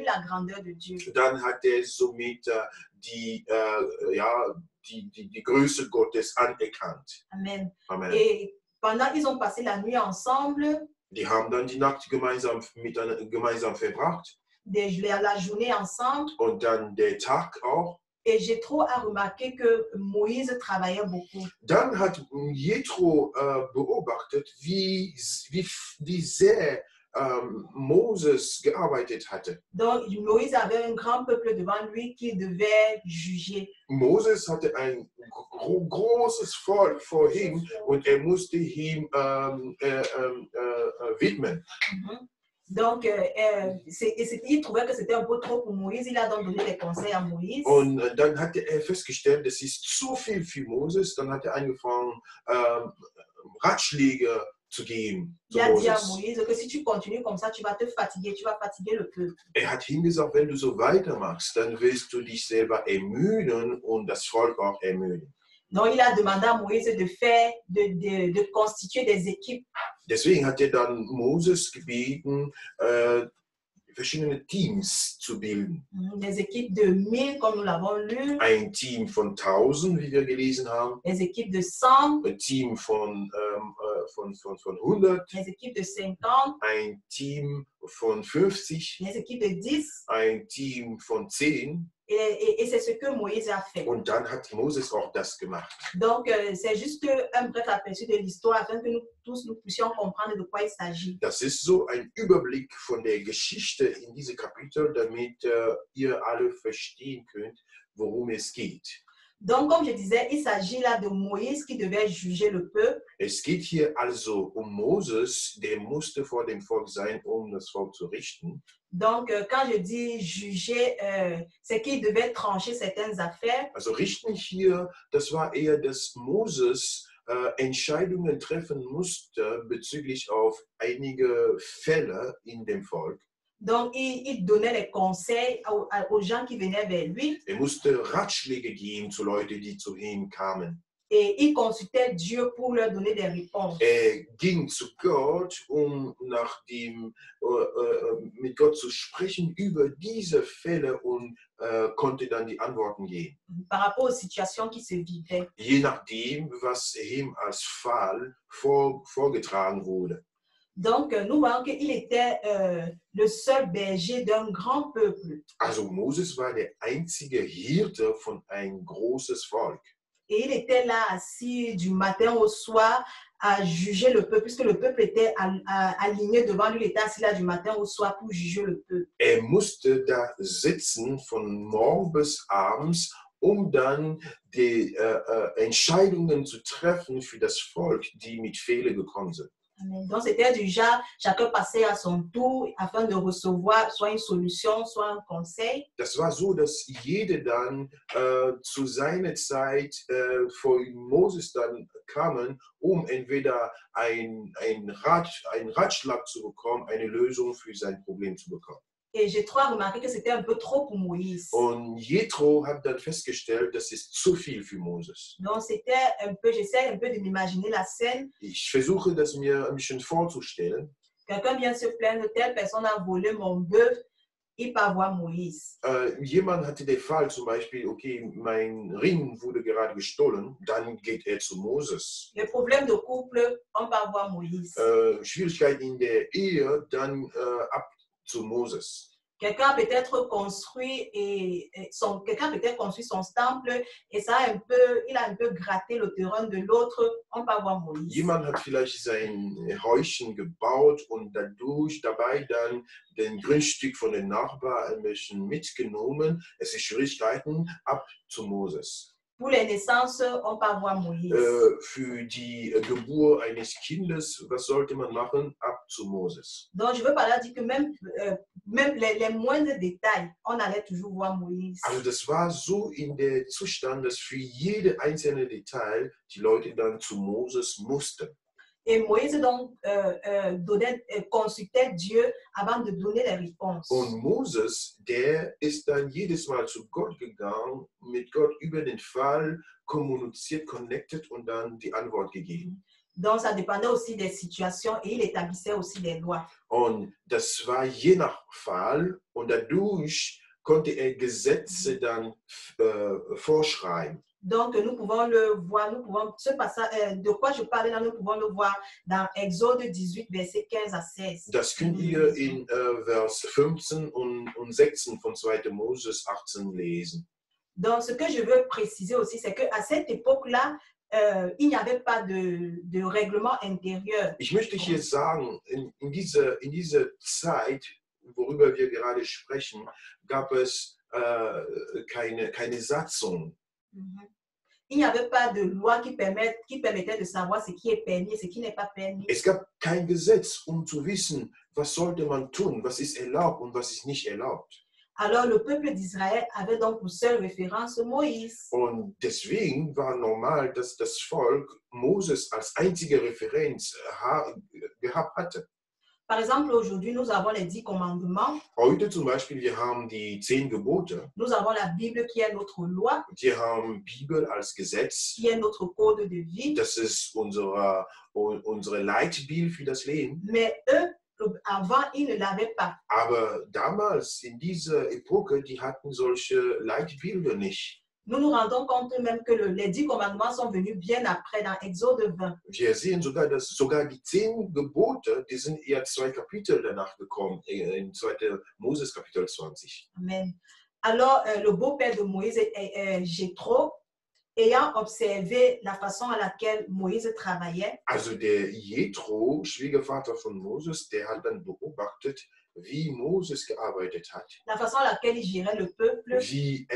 la grandeur de Dieu. dann hat er somit die Größe Gottes anerkannt. Amen. Amen. Et pendant qu'ils ont passé la nuit ensemble, Die haben dann die Nacht gemeinsam verbracht la journée ensemble. und dann der Tag auch. Et Jéthro a remarqué que Moïse travaillait beaucoup. Dann hat Jethro beobachtet, wie sehr Moses gearbeitet hatte. Donc Moïse avait un grand peuple devant lui qu'il devait juger. Moses hatte ein großes Volk vor ihm und er musste ihm widmen. Donc, il trouvait que c'était un peu trop pour Moïse. Il a donc donné des conseils à Moïse. Und dann hatte er festgestellt, das ist zu viel für Moses. Dann hat er angefangen, Ratschläge zu geben. Il a dit à Moïse que si tu continues comme ça, tu vas te fatiguer, tu vas fatiguer le peuple. Er hat ihm gesagt, wenn du so weitermachst, dann wirst du dich selber ermüden und das Volk auch ermüden. Donc, il a demandé à Moïse de constituer des équipes. Deswegen hat er dann Moses gebeten, verschiedene Teams zu bilden. Des équipes de 1000, comme nous l'avons lu. Ein Team von 1000, wie wir gelesen haben. Des équipes de 100. Ein Team von 100. Des équipes de 50. Ein Team von 50. Des équipes de 10. Ein Team von 10. Et c'est ce que Moïse a fait. Und dann hat Moses auch das gemacht. Donc, c'est juste un bref aperçu de l'histoire afin que nous tous nous puissions comprendre de quoi il s'agit. Das ist so ein Überblick von der Geschichte in diesem Kapitel, damit ihr alle verstehen könnt, worum es geht. Donc, comme je disais, il s'agit là de Moïse qui devait juger le peuple. Es geht hier also Moses, der musste vor dem Volk sein, das Volk zu richten. Donc, quand je dis juger, c'est qu'il devait trancher certaines affaires. Also richten hier, das war eher, dass Moses Entscheidungen treffen musste bezüglich auf einige Fälle in dem Volk. Donc, il donnait les conseils aux gens qui venaient vers lui. Er musste Ratschläge geben zu Leuten, die zu ihm kamen. Et il consultait Dieu pour leur donner des réponses. Er ging zu Gott, mit Gott zu sprechen über diese Fälle und konnte dann die Antworten geben. Par rapport aux situations qui se vivaient. Je nachdem, was ihm als Fall vorgetragen wurde. Donc, nous voyons qu'il était le seul berger d'un grand peuple. Also Moses war der einzige Hirte von ein großes Volk. Et il était là assis du matin au soir à juger le peuple, puisque le peuple était aligné devant lui, il était assis là du matin au soir pour juger le peuple. Er musste da sitzen von morgens bis abends, dann die Entscheidungen zu treffen für das Volk, die mit Fehlern gekommen sind. Donc, c'était du genre, chacun passait à son tour afin de recevoir soit une solution, soit un conseil. Das war so, dass jeder dann zu seiner Zeit vor Moses dann kamen, entweder einen Ratschlag zu bekommen, eine Lösung für sein Problem zu bekommen. Et Jéthro a remarqué que c'était un peu trop pour Moïse. Und Jethro hat dann festgestellt, das ist zu viel für Moses. Donc c'était un peu, j'essaie un peu de m'imaginer la scène. Ich versuche das mir ein bisschen vorzustellen. Quelqu'un vient se plaindre, telle personne a volé mon bœuf, il part voir Moïse. Jemand hatte den Fall zum Beispiel, okay, mein Ring wurde gerade gestohlen, dann geht er zu Moses. Le problème de couple, on part voir Moïse. Schwierigkeit in der Ehe, dann ab zu Moses. Quelqu'un a peut-être construit son temple et il a un peu gratté le terrain de l'autre. On va voir Moïse. Jemand hat vielleicht sein Häuschen gebaut und dabei dann den Grundstück von den Nachbarn ein bisschen mitgenommen. Es ist Schwierigkeiten, ab zu Moses. Pour les naissances, on va voir Moïse. Für die Geburt eines Kindes, was sollte man machen? Ab zu Moses. Donc, je veux par là dire que même les moindres détails, on allait toujours voir Moïse. Also das war so in der Zustand, dass für jede einzelne Detail die Leute dann zu Moses mussten. Et Moïse donc consultait Dieu avant de donner les réponses. Und Moses, der ist dann jedes Mal zu Gott gegangen, mit Gott über den Fall kommuniziert, connected und dann die Antwort gegeben. Donc, ça dépendait aussi des situations et il établissait aussi des lois. Und das war je nach Fall und dadurch konnte er Gesetze dann vorschreiben. Donc, nous pouvons le voir, nous pouvons, ce passage, de quoi je parlais là, nous pouvons le voir dans Exode 18, verset 15 à 16. Das könnt ihr in Vers 15 und 16 von 2. Moses 18 lesen. Donc, ce que je veux préciser aussi, c'est qu'à cette époque-là, il n'y avait pas de règlement intérieur. Ich möchte hier sagen, in dieser Zeit, worüber wir gerade sprechen, gab es keine Satzung. Il n'y avait pas de loi qui permettait de savoir ce qui est permis et ce qui n'est pas permis. Es gab kein Gesetz, zu wissen, was sollte man tun, was ist erlaubt und was ist nicht erlaubt. Alors le peuple d'Israël avait donc pour seule référence Moïse. Und deswegen war normal, dass das Volk Moses als einzige Referenz gehabt hatte. Par exemple, aujourd'hui, nous avons les 10 commandements. Heute zum Beispiel, wir haben die 10 Gebote. Nous avons la Bible qui est notre loi. Wir haben Bibel als Gesetz. Qui est notre code de vie. Das ist unsere Leitbild für das Leben. Mais eux, avant, ils ne l'avaient pas. Aber damals, in dieser Epoche, die hatten solche Leitbilder nicht. Nous nous rendons compte même que les 10 commandements sont venus bien après dans Exode 20. Wir sehen sogar, dass sogar die 10 Gebote, die sind eher 2 Kapitel danach gekommen, in 2. Moses Kapitel 20. Amen. Alors, le beau-père de Moïse, Jéthro, ayant observé la façon à laquelle Moïse travaillait. Also der Jethro, Schwiegervater von Moses, der hat dann beobachtet, wie Moses gearbeitet hat. La façon à laquelle il gérait le peuple. Wie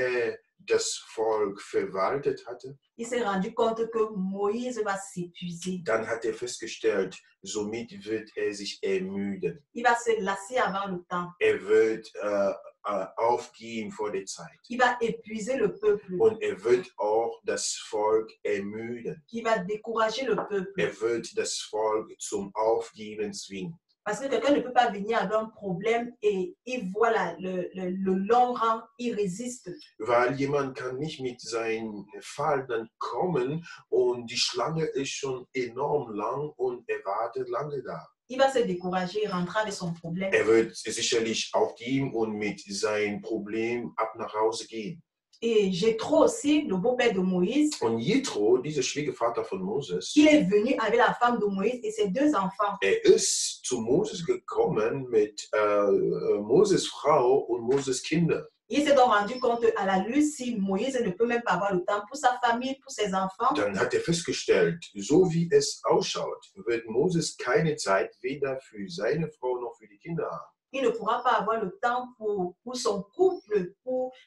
das Volk verwaltet hatte. Il s'est rendu compte que Moïse va s'épuiser. Dann hat er festgestellt, somit wird er sich ermüden. Il va se lasser avant le temps. Er wird aufgehen vor der Zeit. Il va épuiser le peuple. Und er wird auch das Volk ermüden. Il va décourager le peuple. Er wird das Volk zum Aufgeben zwingen. Parce que quelqu'un ne peut pas venir avec un problème et il voit le long rang, il résiste. Weil jemand kann nicht mit seinem Fall dann kommen und die Schlange ist schon enorm lang und er wartet lange da. Il va se décourager et rentrer avec son problème. Er wird sicherlich aufgeben und mit seinem Problem ab nach Hause gehen. Et Jéthro aussi, le beau-père de Moïse. Und Jethro, dieser Schwiegervater von Moses, il est venu avec la femme de Moïse et ses 2 enfants. Er ist zu Moses gekommen mit Moses Frau und Moses Kinder. Il s'est donc rendu compte à la lutte, si Moïse ne peut même pas avoir le temps pour sa famille, pour ses enfants. Dann hat er festgestellt, so wie es ausschaut, wird Moses keine Zeit weder für seine Frau noch für die Kinder haben. Il ne pourra pas avoir le temps pour son couple,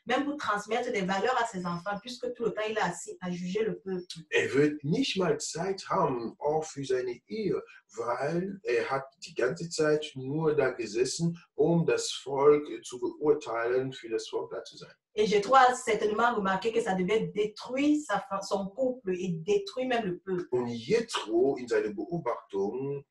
même pour transmettre des valeurs à ses enfants, puisque tout le temps il est assis à juger le peuple. Er wird nicht mal Zeit haben, auch für seine Ehe, weil er hat die ganze Zeit nur da gesessen, das Volk zu beurteilen, für das Volk da zu sein. Et Jéthro a certainement remarqué que ça devait détruire son couple et détruire même le peuple. Und Jethro in seiner Beobachtung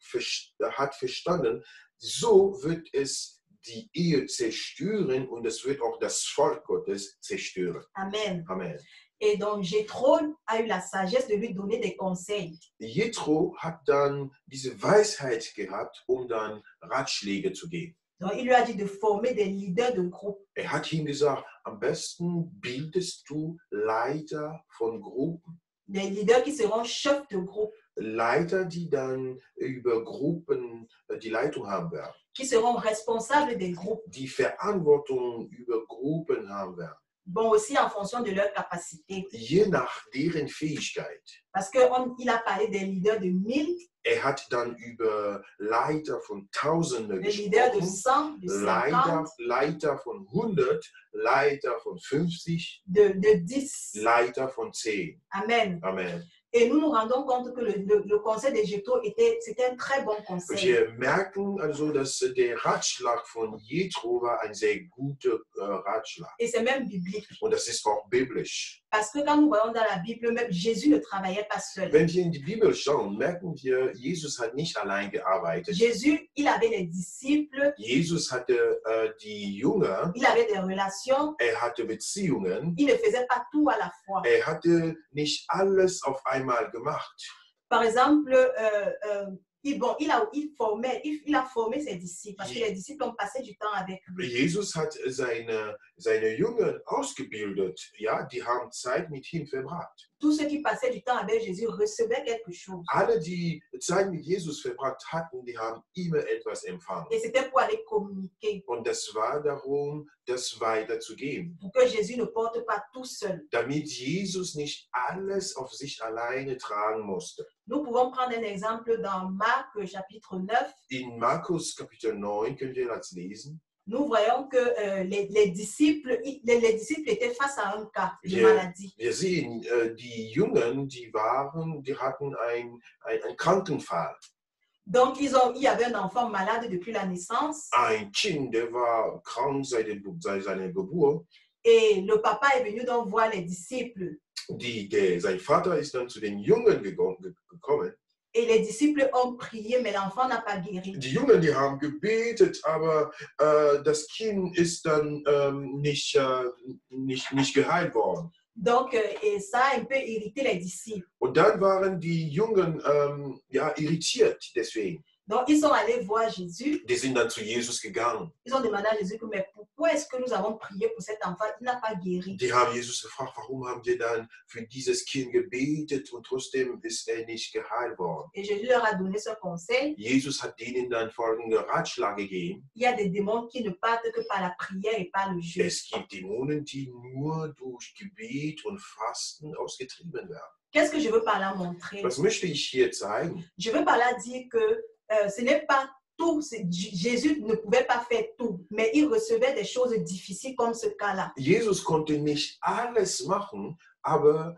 hat verstanden, so wird es die Ehe zerstören und es wird auch das Volk Gottes zerstören. Amen. Amen. Et donc Jéthro a eu la sagesse de lui donner des conseils. Jethro hat dann diese Weisheit gehabt, dann Ratschläge zu geben. Donc il lui a dit de former des leaders de groupe. Er hat ihm gesagt, am besten bildest du Leiter von Gruppen. Des leaders qui seront chefs de groupe. Leiter, die dann über Gruppen die Leitung haben werden. Qui seront responsables des groupes. Die Verantwortung über Gruppen haben werden. Bon, aussi en fonction de leur capacité. Je nach deren Fähigkeit. Parce qu'il a parlé des leaders de 1000. Er hat dann über Leiter von Tausenden gesprochen. Leader de 100, de 50. Leiter von 100, Leiter von 50. De 10. Leiter von 10. Amen. Amen. Et nous nous rendons compte que le conseil de Jéthro c'était un très bon conseil. Wir merken also, dass der Ratschlag von Jethro war ein sehr guter Ratschlag. Et c'est même biblique. Und das ist auch biblisch. Parce que quand nous voyons dans la Bible, même Jésus ne travaillait pas seul. Wenn wir in die Bibel schauen, merken wir, Jesus hat nicht allein gearbeitet. Jésus, il avait les disciples. Jesus hatte die Jünger. Il avait des relations. Er hatte Beziehungen. Il ne faisait pas tout à la fois. Er hatte nicht alles auf einmal gemacht. Par exemple, il a formé ses disciples parce que les disciples ont passé du temps avec lui. Jesus hat seine Jünger ausgebildet. Ja, die haben Zeit mit ihm verbracht. Tous ceux qui passaient du temps avec Jésus recevaient quelque chose. Alle, die Zeit mit Jesus verbracht hatten, die haben immer etwas empfangen. Et c'était pour aller communiquer, Und das war darum, das weiterzugeben. pour que Jésus ne porte pas tout seul. Damit Jesus nicht alles auf sich alleine tragen musste. Nous pouvons prendre un exemple dans Marc chapitre 9. In Markus Kapitel 9 könnt ihr das lesen. Nous voyons que les disciples étaient face à un cas de maladie. Wir sehen, die Jungen, die hatten einen Krankenfall. Donc, il y avait un enfant malade depuis la naissance. Ein Kind, der war krank seit seiner Geburt. Et le papa est venu donc voir les disciples. Sein Vater ist dann zu den Jungen gekommen. Et les disciples ont prié, mais l'enfant n'a pas guéri. Die Jungen, die haben gebetet, aber das Kind ist dann nicht geheilt worden. Donc, et ça a un peu irrité les disciples. Und dann waren die Jungen irritiert deswegen. Donc, ils sont allés voir Jésus. Die sind dann zu Jesus gegangen. Ils ont demandé à Jésus, mais pourquoi est-ce que nous avons prié pour cet enfant? Il n'a pas guéri. Die haben Jesus gefragt, warum haben wir dann für dieses Kind gebetet und trotzdem ist nicht geheilt worden. Et Jésus leur a donné ce conseil. Jesus hat denen dann folgende Ratschlag gegeben. Il y a des démons qui ne partent que par la prière et par le jeûne. Es gibt Dämonen, die nur durch Gebet und Fasten ausgetrieben werden. Qu'est-ce que je veux par là montrer? Was möchte ich hier zeigen? Je veux par là dire que ce n'est pas tout. Jésus ne pouvait pas faire tout, mais il recevait des choses difficiles comme ce cas-là. Jesus konnte nicht alles machen, aber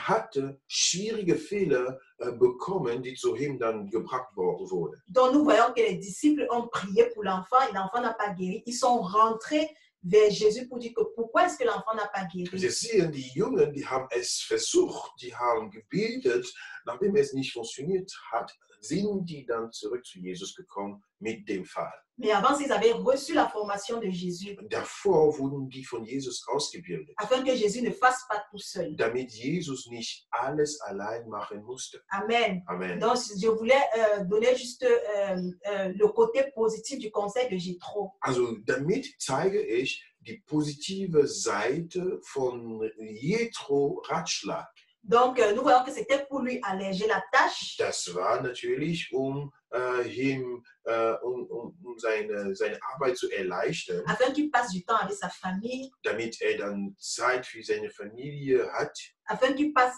hatte schwierige Fehler bekommen, die zu ihm dann gebracht wurden. Donc nous voyons que les disciples ont prié pour l'enfant et l'enfant n'a pas guéri. Ils sont rentrés vers Jésus pour dire que pourquoi est-ce que l'enfant n'a pas guéri. Wir sehen, die Jungen, die haben es versucht, die haben gebetet. Nachdem es nicht funktioniert hat, sind die dann zurück zu Jesus gekommen mit dem Fall. Mais avant, ils avaient reçu la formation de Jésus. Davor wurden die von Jesus ausgebildet, Afin que Jésus ne fasse pas tout seul. damit Jesus nicht alles allein machen musste. Amen. Amen. Donc, je voulais donner juste le côté positif du conseil de Jétro. Also damit zeige ich die positive Seite von Jethro Ratschlag. Donc, nous voyons que c'était pour lui alléger la tâche. Das war natürlich, um seine Arbeit zu erleichtern, Afin qu'il passe du temps avec sa famille. damit dann Zeit für seine Familie hat, Afin qu'il passe,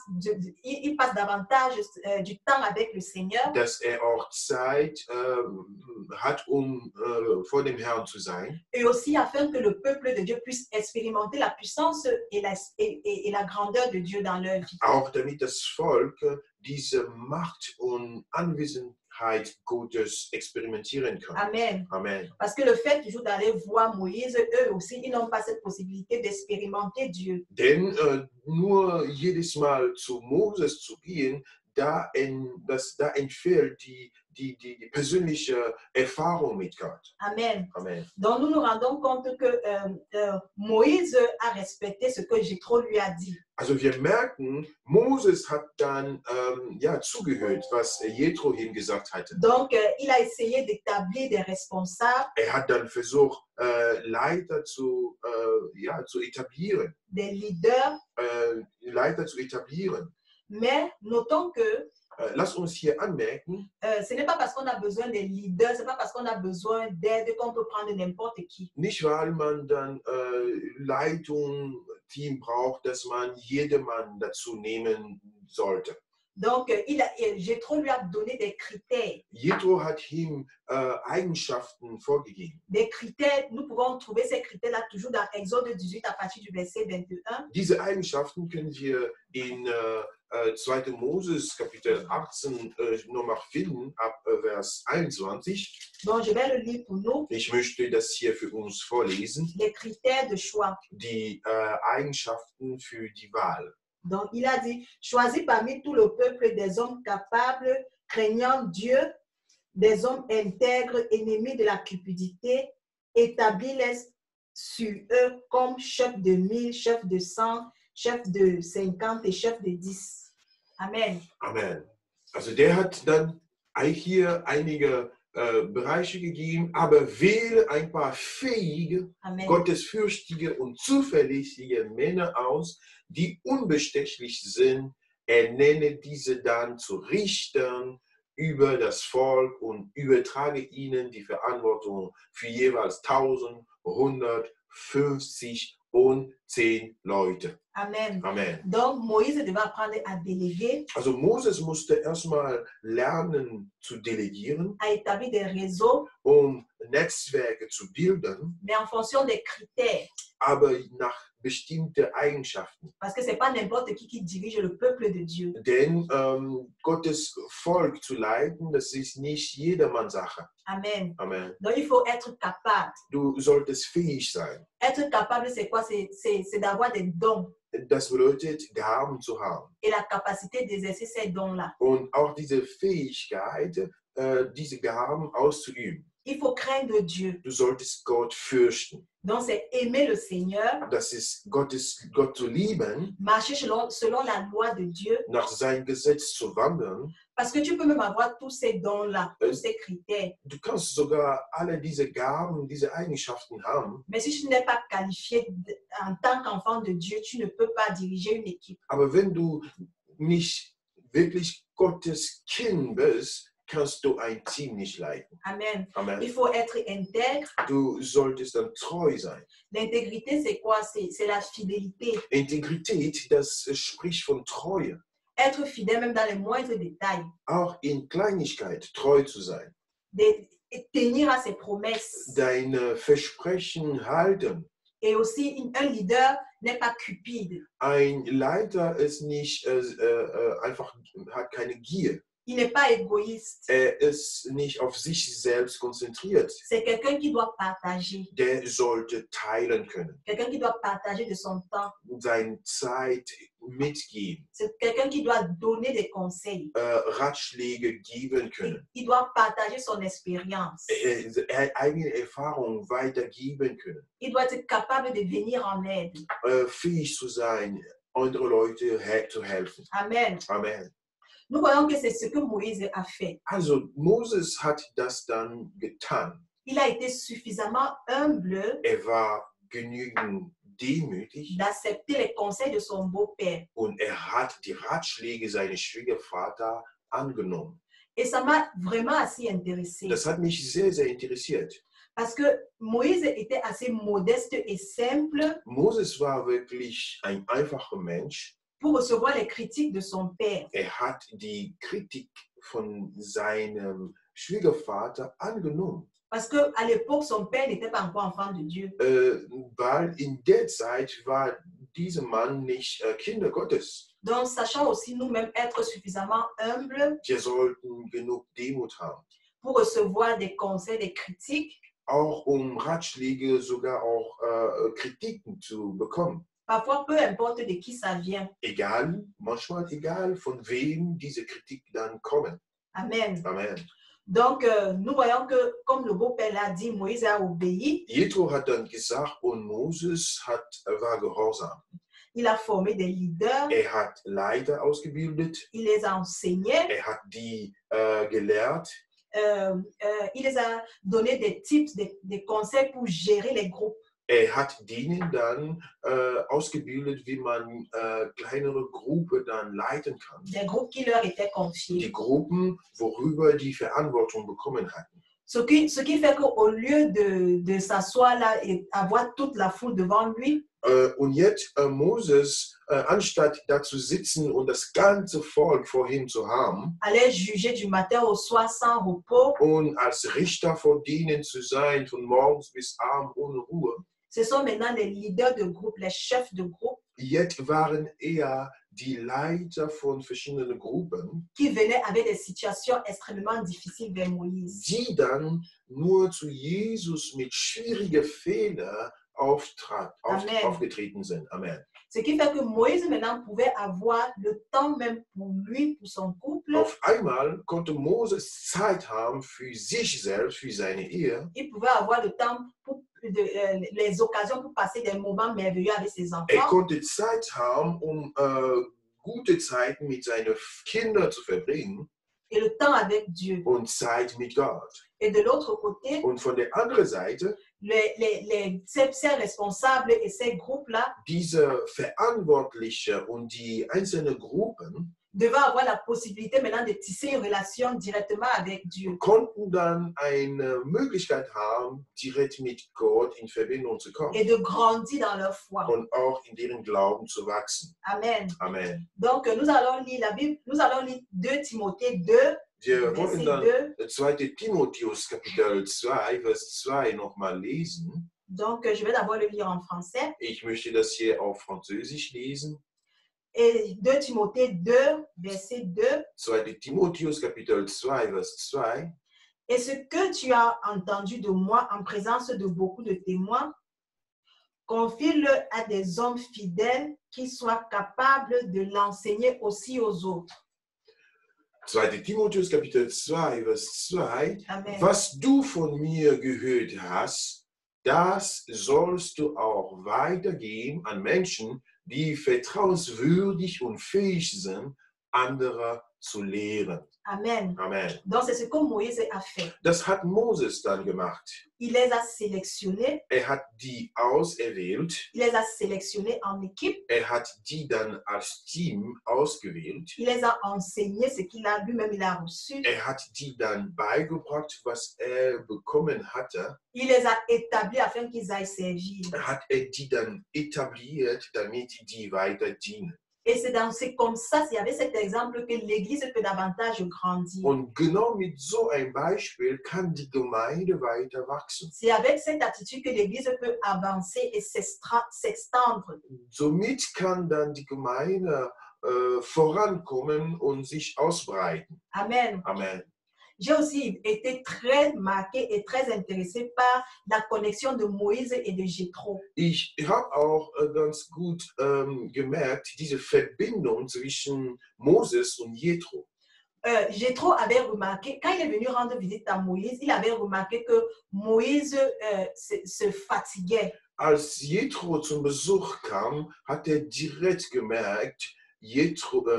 il passe davantage du temps avec le Seigneur. dass auch Zeit hat, vor dem Herrn zu sein. Et aussi afin que le peuple de Dieu puisse expérimenter la puissance et la grandeur de Dieu dans leur vie. Auch damit das Volk diese Macht und Anwesenheit Gottes experimentieren kann. Amen. Amen. Parce que le fait toujours d'aller voir Moïse, eux aussi, ils n'ont pas cette possibilité d'expérimenter Dieu. Denn nur jedes Mal zu Moses zu gehen, da entfällt die persönliche Erfahrung mit Gott. Amen. Amen. Donc nous nous rendons compte que Moïse a respecté ce que Jétro lui a dit. Also wir merken, Moses hat dann zugehört, was Jethro ihm gesagt hatte. Donc il a essayé d'établir des responsables, Hat dann versucht, Leiter zu etablieren. des leaders, Leiter zu etablieren. mais notons que Lass uns hier anmerken, ce n'est pas parce qu'on a besoin des leaders, ce n'est pas parce qu'on a besoin d'aide qu'on peut prendre n'importe qui. nicht weil man dann Leitung, Team braucht, dass man jedermann dazu nehmen sollte. Donc Jétro lui a donné des critères. Jethro hat ihm Eigenschaften vorgegeben. Des critères, nous pouvons trouver ces critères-là toujours dans Exode 18 à partir du verset 21. Diese Eigenschaften können wir in 2. Moses Kapitel 18 nochmal finden, ab Vers 21. Donc je vais le lire pour nous. Ich möchte das hier für uns vorlesen. Les critères de choix. Die Eigenschaften für die Wahl. Donc il a dit, choisis parmi tout le peuple des hommes capables, craignant Dieu, des hommes intègres, ennemis de la cupidité, établis-les sur eux comme chefs de 1000, chefs de 100, chefs de 50 et chefs de 10. Amen. Amen. Also der hat dann hier einige Bereiche gegeben, aber wähle ein paar fähige, Amen. gottesfürchtige und zuverlässige Männer aus, die unbestechlich sind. Er nenne diese dann zu Richtern über das Volk und übertrage ihnen die Verantwortung für jeweils 1000, 150 und 10 Leute. Amen. Amen. Donc, Moïse devait apprendre à déléguer, Also Moses musste erstmal lernen zu delegieren, à établir des réseaux, Netzwerke zu bilden, mais en fonction des critères. aber nach bestimmten Eigenschaften. Parce que ce n'est pas n'importe qui dirige le peuple de Dieu. Denn Gottes Volk zu leiten, das ist nicht jedermanns Sache. Amen. Amen. Donc, il faut être capable. Du solltest fähig sein. Être capable, c'est quoi? C'est d'avoir des dons Das bedeutet, Gaben zu haben. et la capacité d'exercer ces dons-là. Und auch diese Fähigkeit, diese Gaben auszuüben. Il faut craindre Dieu. Du solltest Gott fürchten. Donc, c'est aimer le Seigneur, Das ist Gott zu lieben, marcher selon la loi de Dieu. nach seinem Gesetz zu wandeln. Parce que tu peux même avoir tous ces dons-là, tous ces critères. Du kannst sogar alle diese Gaben, diese Eigenschaften haben. Mais si tu n'es pas qualifié en tant qu'enfant de Dieu, tu ne peux pas diriger une équipe. Aber wenn du nicht wirklich Gottes Kind bist, kannst du ein Team nicht leiten. Amen. Amen. Il faut être intègre. Du solltest dann treu sein. L'intégrité, c'est quoi? C'est la fidélité. Integrität, das spricht von Treue. Être fidèle même dans les moindres détails. Auch in Kleinigkeit treu zu sein. Tenir à ses promesses. Deine Versprechen halten. Et aussi, un leader n'est pas cupide. Ein Leiter ist nicht einfach, hat keine Gier. Il n'est pas égoïste. Er ist nicht auf sich selbst konzentriert. C'est quelqu'un qui doit partager. Der sollte teilen können. Quelqu'un qui doit partager de son temps. Seine Zeit mitgeben. C'est quelqu'un qui doit donner des conseils. Ratschläge geben können. Il doit partager son expérience. Eigene Erfahrungen weitergeben können. Il doit être capable de venir en aide. Fähig zu sein, andere Leute zu helfen. Amen. Amen. Nous voyons que c'est ce que Moïse a fait. Also Moses hat das dann getan. Il a été suffisamment humble Er war genügend demütig d'accepter les conseils de son beau-père. und er hat die Ratschläge seines Schwiegervaters angenommen. Et ça m'a vraiment assez intéressé. Das hat mich sehr, sehr interessiert. Parce que Moïse était assez modeste et simple Moses war wirklich ein einfacher Mensch. pour recevoir les critiques de son père. Er hat die Kritik von seinem Schwiegervater angenommen. Parce qu'à l'époque, son père n'était pas encore enfant de Dieu. Weil in der Zeit war dieser Mann nicht Kinder Gottes. Donc, sachant aussi nous-mêmes être suffisamment humbles Wir sollten genug Demut haben. pour recevoir des conseils, des critiques, Auch Ratschläge, sogar auch Kritiken zu bekommen. parfois peu importe de qui ça vient. Egal, manchmal egal, von wem diese Kritik dann kommen. Amen. Amen. Donc, nous voyons que, comme le beau-père l'a dit, Moïse a obéi. Jethro hat dann gesagt und Moses war gehorsam. Il a formé des leaders. Er hat Leiter ausgebildet. Il les a enseignés. Er hat die gelehrt. Il les a donné des tips, des conseils pour gérer les groupes. Er hat denen dann ausgebildet, wie man kleinere Gruppen dann leiten kann. Des groupes qui leur étaient confiés. Die Gruppen, worüber die Verantwortung bekommen hatten. Ce qui fait qu'au lieu de s'asseoir là et avoir toute la foule devant lui, Und jetzt Moses, anstatt da zu sitzen und das ganze Volk vor ihm zu haben, allait juger du matin au soir sans repos, und als Richter vor denen zu sein, von morgens bis abends ohne Ruhe, ce sont maintenant les leaders de groupe, les chefs de groupe, jetzt waren eher die Leiter von verschiedenen Gruppen, qui venaient avec des situations extrêmement difficiles vers Moïse. die dann nur zu Jesus mit schwierigen Fehlern aufgetreten sind. Amen. Ce qui fait que Moïse maintenant pouvait avoir le temps même pour lui, pour son couple. Auf einmal konnte Moses Zeit haben für sich selbst, für seine Ehe. Il pouvait avoir le temps pour les occasions pour passer des moments merveilleux avec ses enfants. Er konnte Zeit haben, gute Zeiten mit seinen Kindern zu verbringen. et le temps avec Dieu. und Zeit mit Gott. Et de l'autre côté, Und von der anderen Seite, ces responsables et ces groupes-là diese Verantwortliche und die einzelnen Gruppen devaient avoir la possibilité maintenant de tisser une relation directement avec Dieu. konnten dann eine Möglichkeit haben, direkt mit Gott in Verbindung zu kommen Et de grandir dans leur foi. und auch in deren Glauben zu wachsen. Amen. Amen. Donc, nous allons lire la Bible, nous allons lire 2 Timothée 2, Wir wollen verset dann 2. 2. Timotheus Kapitel 2, Vers 2 nochmal lesen. Donc, je vais d'abord le lire en français. Ich möchte das hier auf Französisch lesen. Et 2 Timothée 2, verset 2. 2. Timotheus Kapitel 2, Vers 2. Et ce que tu as entendu de moi en présence de beaucoup de témoins, confie-le à des hommes fidèles qui soient capables de l'enseigner aussi aux autres. 2. Timotheus Kapitel 2, Vers 2. Amen. Was du von mir gehört hast, das sollst du auch weitergeben an Menschen, die vertrauenswürdig und fähig sind, andere zu lehren. Amen. Amen. Donc, c'est ce que Moïse a fait. Das hat Moses dann gemacht. Il les a sélectionnés, Hat die auserwählt. il les a sélectionnés en équipe, Hat die dann als Team ausgewählt. il les a enseignés ce qu'il a lui-même il a reçu, Hat die dann beigebracht, was bekommen hatte. il les a établis afin qu'ils aillent servir. Hat die dann etabliert, damit die weiter dienen. Et c'est comme ça, s'il y avait cet exemple, que l'Église peut davantage grandir. Und genau mit so einem Beispiel kann die Gemeinde weiter wachsen. C'est avec cette attitude que l'Église peut avancer et s'extendre. Somit kann dann die Gemeinde vorankommen und sich ausbreiten. Amen. Amen. J'ai aussi été très marquée et très intéressée par la connexion de Moïse et de Jéthro. Ich habe auch ganz gut gemerkt, diese Verbindung zwischen Moses und Jethro. Jéthro avait remarqué, quand il est venu rendre visite à Moïse, il avait remarqué que Moïse se fatiguait. Als Jethro zum Besuch kam, hat er direkt gemerkt,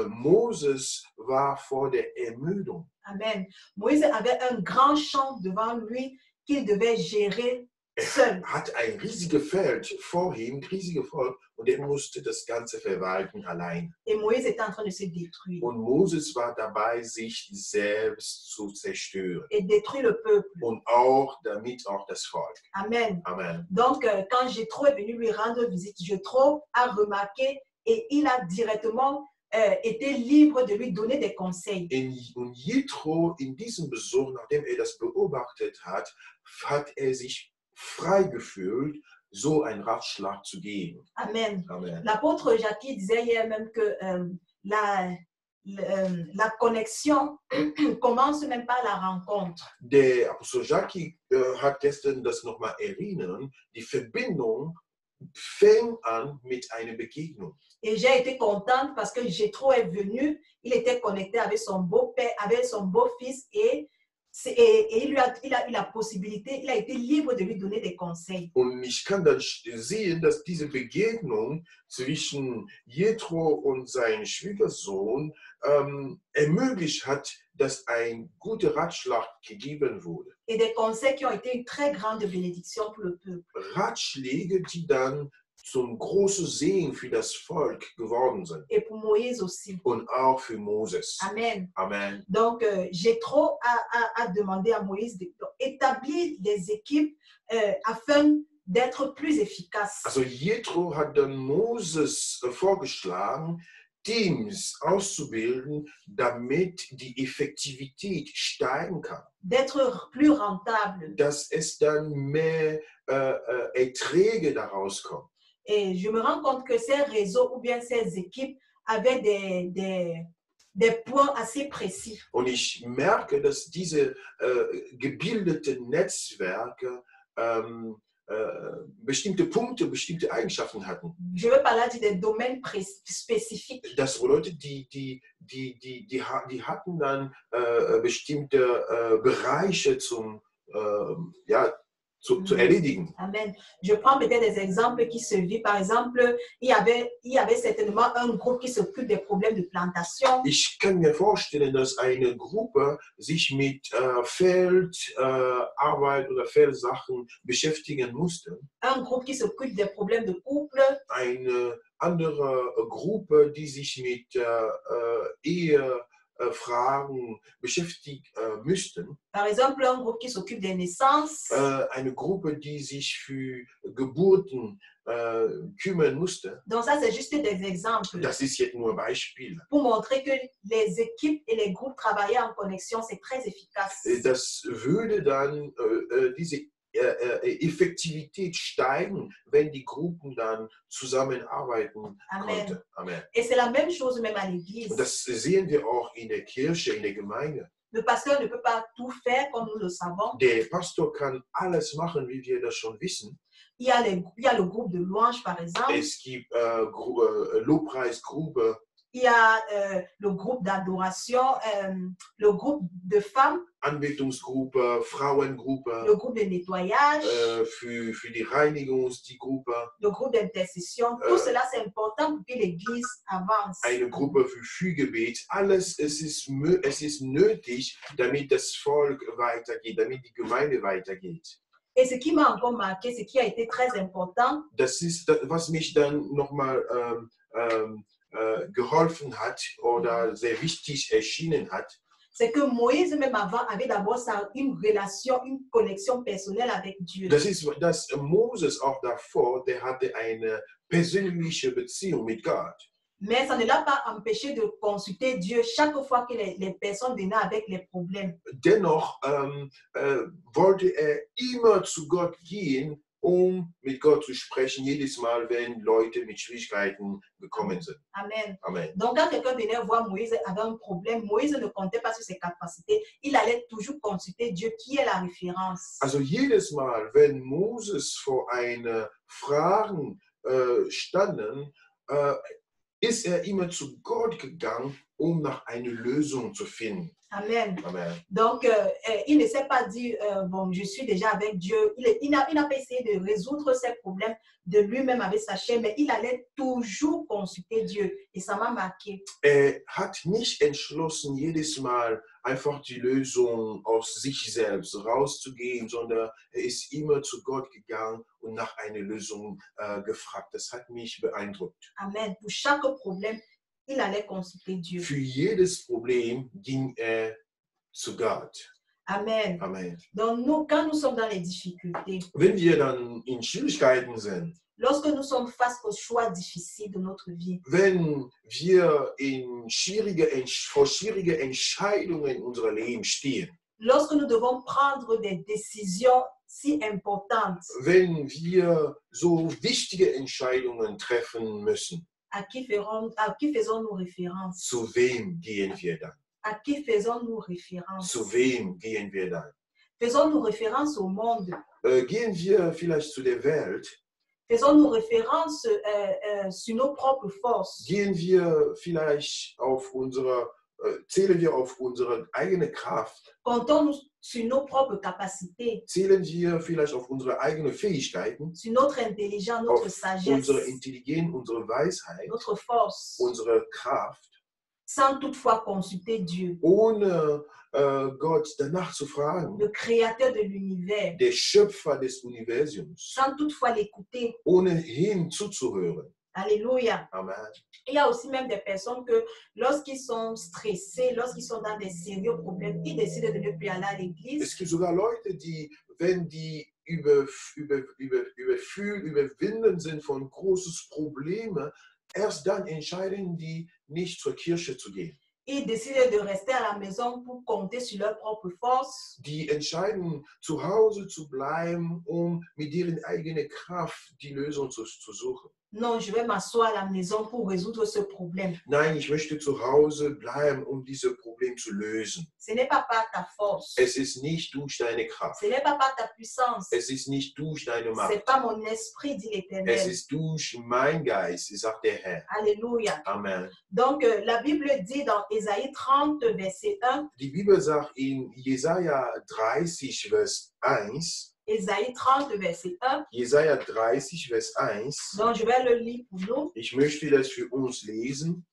Moses war vor der Ermüdung. Amen. Moïse avait un grand champ devant lui qu'il devait gérer seul. Hat ein riesiges Feld vor ihm, riesiges Volk, und er musste das Ganze verwalten allein. Et Moïse était en train de se détruire. Und Moses war dabei, sich selbst zu zerstören. Et détruire le peuple. Und auch damit auch das Volk. Amen. Amen. Donc, quand Jéthro est venu lui rendre visite, Jéthro a remarqué et il a directement été libre de lui donner des conseils. Und Jethro in diesem Besuch, nachdem er das beobachtet hat, hat er sich frei gefühlt, so einen Ratschlag zu geben. Amen. Amen. L'apôtre Jacques disait hier même que la connexion commence même par la rencontre. Der Apostel Jacques hat gestern das nochmal erinnern, die Verbindung fängt an mit einer Begegnung. Et j'ai été contente parce que Jéthro est venu, il était connecté avec son beau-père, avec son beau-fils et il a eu la possibilité, il a été libre de lui donner des conseils. Und ich kann dann sehen, dass diese Begegnung zwischen Jethro und seinem Schwiegersohn ermöglicht hat, dass ein guter Ratschlag gegeben wurde. Et des conseils qui ont été une très grande bénédiction pour le peuple. Ratschläge, die dann zum großen Segen für das Volk geworden sind. Et pour Moïse aussi. Und auch für Moses. Amen. Amen. Donc, Jéthro a demandé à Moïse d'établir des équipes afin d'être plus efficace. Also Jethro hat dann Moses vorgeschlagen, Teams auszubilden, damit die Effektivität steigen kann. D'être plus rentable. Dass es dann mehr Erträge daraus kommen. Et je me rends compte que ces réseaux ou bien ces équipes avaient des points assez précis. Und ich merke, dass diese gebildeten Netzwerke bestimmte Punkte, bestimmte Eigenschaften hatten. Je veux parler des domaines spécifiques. Das bedeutet, die hatten dann bestimmte Bereiche zum zu erledigen. Amen. Je prends peut-être des exemples qui se vivent. Par exemple, il y avait certainement un groupe qui s'occupe des problèmes de plantation. Ich kann mir vorstellen, dass eine Gruppe sich mit Feldarbeit oder Feldsachen beschäftigen musste. Un groupe qui s'occupe des problèmes de couple. Eine andere Gruppe, die sich mit Ehefragen beschäftigen müssten. Par exemple, un groupe qui s'occupe des naissances. Eine Gruppe, die sich für Geburten kümmern musste. Donc ça, c'est juste des exemples. Das ist jetzt nur Beispiele. Pour montrer que les équipes et les groupes travailler en connexion, c'est très efficace. Das würde dann diese Effektivität steigen, wenn die Gruppen dann zusammenarbeiten konnten. Amen. Et c'est la même chose même à l'église. Und das sehen wir auch in der Kirche, in der Gemeinde. Le pasteur ne peut pas tout faire comme nous le savons. Der Pastor kann alles machen, wie wir das schon wissen. Il y a le groupe de louange, par exemple. Es gibt Lobpreisgruppe. Il y a le groupe d'adoration, le groupe de femmes. Anbetungsgruppe, Frauengruppe. Le groupe de nettoyage. Für die Reinigungsgruppe. Le groupe d'intercession. Tout cela, c'est important pour que l'Église avance. Eine Gruppe für Fürgebet. Alles, es ist nötig, damit das Volk weitergeht, damit die Gemeinde weitergeht. Et ce qui m'a encore marqué, ce qui a été très important. Das ist, was mich dann nochmal geholfen hat oder sehr wichtig erschienen hat. C'est que Moïse, même avant, avait d'abord une relation, une connexion personnelle avec Dieu. Das ist, dass Moses auch davor, der hatte eine persönliche Beziehung mit Gott. Mais ça ne l'a pas empêché de consulter Dieu chaque fois que les personnes venaient avec les problèmes. Dennoch wollte er immer zu Gott gehen, mit Gott zu sprechen, jedes Mal, wenn Leute mit Schwierigkeiten gekommen sind. Amen. Amen. Donc, quand quelqu'un venait voir Moïse avec un problème, Moïse ne comptait pas sur ses capacités. Il allait toujours consulter Dieu, qui est la référence. Also jedes Mal, wenn Moses vor einer Frage standen, ist er immer zu Gott gegangen, nach einer Lösung zu finden. Amen. Amen. Donc, il ne s'est pas dit, bon, je suis déjà avec Dieu. Il n'a pas essayé de résoudre ses problèmes de lui-même avec sa chair, mais il allait toujours consulter Dieu. Et ça m'a marqué. Er hat nicht entschlossen, jedes Mal einfach die Lösung aus sich selbst rauszugehen, sondern er ist immer zu Gott gegangen und nach einer Lösung gefragt. Das hat mich beeindruckt. Amen. Pour chaque problème, il allait consulter Dieu. Für jedes Problem ging er zu Gott. Amen. Amen. Donc, quand nous sommes dans les difficultés, Wenn wir dann in Schwierigkeiten sind, lorsque nous sommes face aux choix difficiles de notre vie, wenn wir vor schwierige Entscheidungen in unserem Leben stehen, lorsque nous devons prendre des décisions si importantes, wenn wir so wichtige Entscheidungen treffen müssen, à qui faisons-nous référence? zu wem gehen wir dann? À qui faisons-nous référence? Zu wem gehen wir dann? Faisons-nous référence au monde? Gehen wir vielleicht zu der Welt? Faisons-nous référence sur nos propres forces? Gehen wir vielleicht zählen wir auf unsere eigene Kraft? Comptons-nous sur nos propres capacités? Zählen wir vielleicht auf unsere eigenen Fähigkeiten? Sur notre intelligence, notre Auf sagesse, unsere Intelligenz, unsere Weisheit, notre force, unsere Kraft, sans toutefois consulter Dieu, ohne Gott danach zu fragen, le créateur de l'univers, der Schöpfer des Universums, sans toutefois l'écouter. ohnehin zuzuhören. Alléluia. Amen. Il y a aussi même des personnes que lorsqu'ils sont stressés, lorsqu'ils sont dans des sérieux problèmes, ils décident de ne plus aller à l'église. Es gibt sogar Leute, die, wenn die überwinden sind von großen Problemen, erst dann entscheiden die, nicht zur Kirche zu gehen. Ils décident de rester à la maison pour compter sur leurs propres forces. Die entscheiden, zu Hause zu bleiben, mit deren eigener Kraft die Lösung zu suchen. Non, je vais m'asseoir à la maison pour résoudre ce problème. Nein, ich möchte zu Hause bleiben, dieses Problem zu lösen. Ce n'est pas par ta force. Es ist nicht durch deine Kraft. Ce n'est pas par ta puissance. Es ist nicht durch deine Macht. C'est pas mon esprit, dit Es l'Éternel. ist durch mein Geist, sagt der Herr. Alléluia. Amen. Donc, la Bible dit dans Ésaïe 30, verset 1, Die Bibel sagt in Jesaja 30, Vers 1, Ésaïe 30, verset 1. Jesaja 30, Vers 1. Donc, je vais le lire pour nous. Ich möchte das für uns lesen.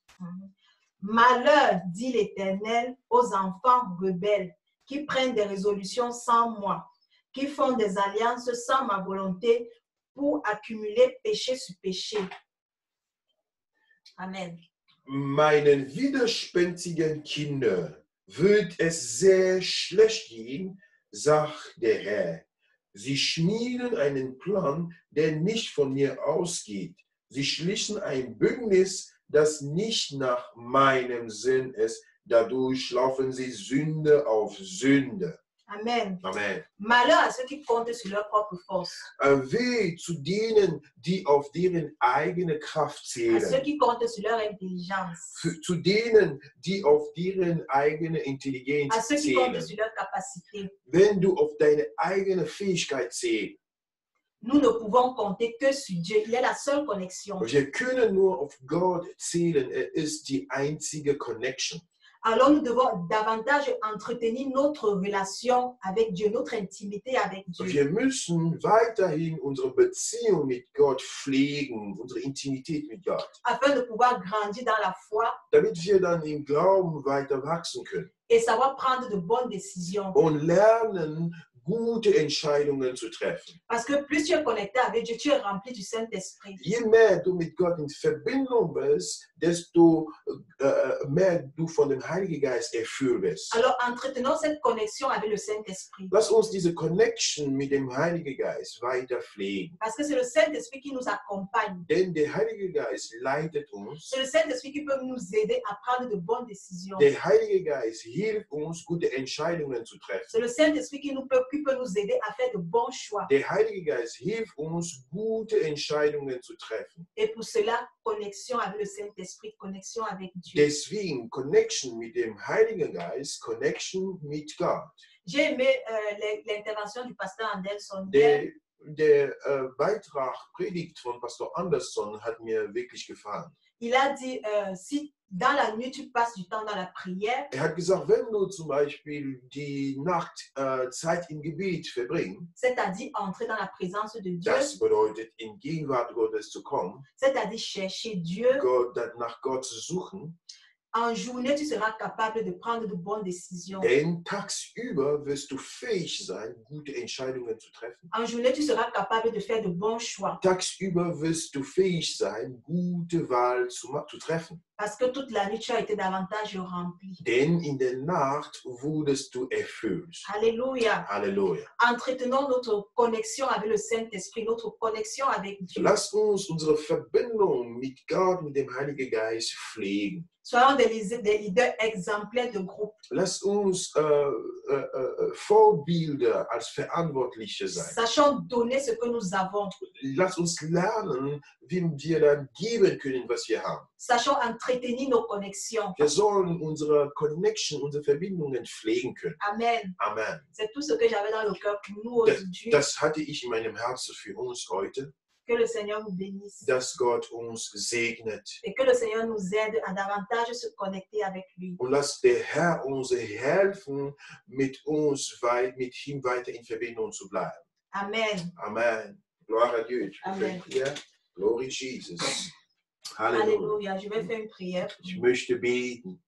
Malheur, dit l'Éternel, aux enfants rebelles qui prennent des résolutions sans moi, qui font des alliances sans ma volonté pour accumuler péché sur péché. Amen. Meinen widerspenstigen Kindern wird es sehr schlecht gehen, sagt der Herr. Sie schmieden einen Plan, der nicht von mir ausgeht. Sie schließen ein Bündnis, das nicht nach meinem Sinn ist. Dadurch laufen sie Sünde auf Sünde. Amen. Amen. Malheur à ceux qui comptent sur leur propre force, Weh zu denen, die auf deren eigene Kraft à ceux zählen. qui comptent sur leur intelligence, Zu denen, die auf deren eigene Intelligenz à ceux qui comptent zählen. sur leur capacité. Wenn du auf deine eigene Fähigkeit zählst, Nous ne pouvons compter que sur Dieu. Il est la seule connexion. wir können nur auf Gott zählen. Er ist die einzige Connection. Alors nous devons davantage entretenir notre relation avec Dieu, notre intimité avec Dieu. Wir müssen weiterhin unsere Beziehung mit Gott pflegen, unsere Intimität mit Gott, Afin de pouvoir grandir dans la foi damit wir dann im Glauben weiter wachsen können et savoir prendre de bonnes décisions. und lernen, gute Entscheidungen zu treffen. Parce que plus tu es connecté avec Dieu, tu es rempli du Saint-Esprit. Je mehr du mit Gott in Verbindung bist, desto mehr du von dem Heiligen Geist erfüllt bist. Alors entretenons cette connexion avec le Saint-Esprit. Lass uns diese Connection mit dem Heiligen Geist weiter pflegen. Parce que c'est le Saint-Esprit qui nous accompagne. Denn der Heilige Geist leitet uns. C'est le Saint-Esprit qui peut nous aider à prendre de bonnes décisions. Der Heilige Geist hilft uns, gute Entscheidungen zu treffen. C'est le Saint-Esprit qui peut nous aider à faire de bons choix. Der Heilige Geist hilft uns, gute Entscheidungen zu treffen. Et pour cela, connexion avec le Saint-Esprit, connexion avec Dieu. Deswegen Connection mit dem Heiligen Geist, Connection mit Gott. J'ai aimé l'intervention du pasteur Anderson hier. Der Beitrag, Predigt von Pastor Anderson hat mir wirklich gefallen. Il a dit, si dans la nuit tu passes du temps dans la prière, Er hat gesagt, wenn du zum Beispiel die Nacht Zeit im Gebet verbringst, c'est-à-dire entrer dans la présence de Dieu, das bedeutet, in Gegenwart Gottes zu kommen, c'est-à-dire chercher Dieu, nach Gott zu suchen, en journée tu seras capable de prendre de bonnes décisions. denn tagsüber wirst du fähig sein, gute Entscheidungen zu treffen. En journée tu seras capable de faire de bons choix. Tagsüber wirst du fähig sein, gute Wahl zu treffen. Parce que toute la nuit tu as été davantage rempli. Denn in der Nacht wurdest du erfüllt. Alléluia. Halleluja. Entretenons notre connexion avec le Saint-Esprit, notre connexion avec Dieu. Lass uns unsere Verbindung mit Gott, mit dem Heiligen Geist pflegen. Soyons des leaders exemplaires de groupe. Lass uns Vorbilder als Verantwortliche sein. Sachons donner ce que nous avons. Lass uns lernen, wie wir dann geben können, was wir haben. Sachons entretenir nos connexions. Wir sollen unsere Connection, unsere Verbindungen pflegen können. Amen. Amen. C'est tout ce que j'avais dans le cœur pour nous aujourd'hui. Das hatte ich in meinem Herzen für uns heute, Que le Seigneur nous bénisse. dass Gott uns segnet. Et que le Seigneur nous aide à davantage se connecter avec lui. Und lass der Herr uns helfen, mit ihm weiter in Verbindung zu bleiben. Amen. Amen. Gloire à Dieu. Tu peux Amen. faire une prière? Glory Jesus. Halleluja. Alléluia. Je vais faire une prière. Ich möchte beten.